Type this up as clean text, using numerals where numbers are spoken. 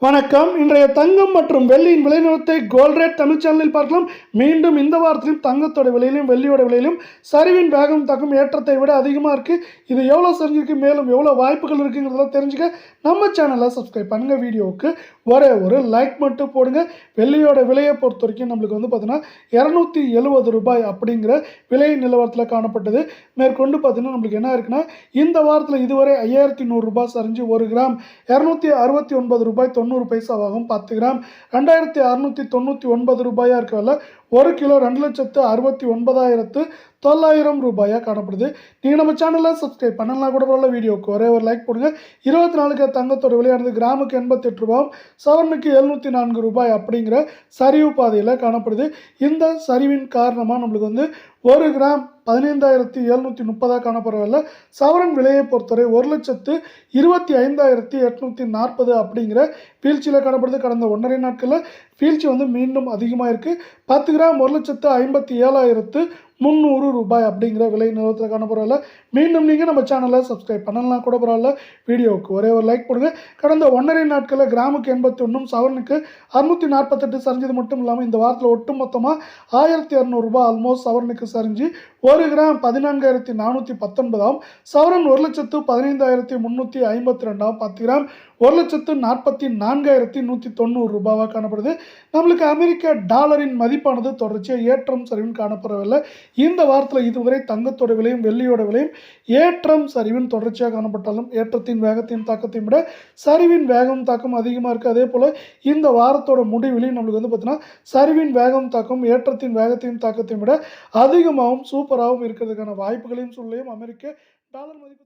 வணக்கம். இன்றைய தங்கம் மற்றும் வெள்ளியின் விலை நிலவரத்தை கோல்ட் ரேட் தமிழ் சேனலில் பார்க்கலாம். மீண்டும் இந்த வாரத்திலும் தங்கத்தோட விலையிலும் வெள்ளியோட விலையிலும் சரிவின் வேகம் தாக்கம் ஏற்றத்தை விட அதிகமாக இருக்குது. இது எவ்வளோ சரிஞ்சிருக்கு, மேலும் எவ்வளோ வாய்ப்புகள் இருக்குங்கிறதெல்லாம் தெரிஞ்சுக்க நம்ம சேனலை சப்ஸ்கிரைப் பண்ணுங்கள். வீடியோவுக்கு ஒரே ஒரு லைக் மட்டும் போடுங்க. வெள்ளியோட விலையை பொறுத்த வரைக்கும் நம்மளுக்கு பார்த்தீங்கன்னா 270 ரூபாய் அப்படிங்கிற விலை நிலவரத்தில் காணப்பட்டது. மேற்கொண்டு பார்த்தீங்கன்னா நம்மளுக்கு என்ன இருக்குன்னா, இந்த வாரத்தில் இதுவரை 5100 ரூபாய் சரிஞ்சு 1 கிராம் 269 ரூபாய் 90 பைசாவாகும். 10 கிராம் 2699 ரூபாயா இருக்கல. 1 கிலோ 2,69,900 ரூபாயா காணப்படுது. நீங்கள் நம்ம சேனலில் சப்ஸ்கிரைப் பண்ணலாம் கூட பரவாயில்ல. வீடியோவுக்கு ஒரே ஒரு லைக் போடுங்க. 24 தங்கத்தோட விலையானது கிராமுக்கு 88 ரூபாயும் சவரனுக்கு 704 ரூபாய் அப்படிங்கிற சரிவு பாதையில் காணப்படுது. இந்த சரிவின் காரணமாக நம்மளுக்கு 1 கிராம் 15,730 காணப்படுறதில்ல. சவரன் விலையை பொறுத்தவரை 1,25,840 அப்படிங்கிற வீழ்ச்சியில் காணப்படுது. கடந்த 1.5 நாட்களில் வீழ்ச்சி மீண்டும் அதிகமாக இருக்குது. 10 கிராம் 1,57,300 ரூபாய் அப்படிங்கிற விலை நிலவரத்தில் காணப்படுறதில்ல. மீண்டும் நீங்கள் நம்ம சேனலை சப்ஸ்கிரைப் பண்ணலாம் கூட பரவாயில்ல. வீடியோவுக்கு ஒரே ஒரு லைக் போடுங்க. கடந்த 1.5 நாட்களில் கிராமுக்கு 81 சவரனுக்கு 648 சரிஞ்சது மட்டும் இல்லாமல் இந்த வாரத்தில் ஒட்டு மொத்தமாக 1,200 ரூபாய் ஆல்மோஸ்ட் சவரனுக்கு சரிஞ்சு 1 கிராம் 14,419 சவரன் 1,15,352 10 கிராம் 1,44,190 ரூபாவாக காணப்படுது. நம்மளுக்கு அமெரிக்க டாலரின் மதிப்பானது தொடர்ச்சியாக ஏற்றம் சரிவின் காணப்படவில்லை. இந்த வாரத்தில் இதுவரை தங்கத்தோட விலையும் வெள்ளியோட விலையும் ஏற்றம் சரிவின் தொடர்ச்சியாக காணப்பட்டாலும் ஏற்றத்தின் வேகத்தின் தாக்கத்தை விட சரிவின் வேகம் தாக்கம் அதிகமாக இருக்குது. அதே போல் இந்த வாரத்தோட முடிவிலையும் நம்மளுக்கு பார்த்தீங்கன்னா சரிவின் வேகம் தாக்கம் ஏற்றத்தின் வேகத்தின் தாக்கத்தை விட அதிகமாகவும் சூப்பராகவும் இருக்கிறதுக்கான வாய்ப்புகளையும் சொல்லியும் அமெரிக்க டாலர் மதிப்பு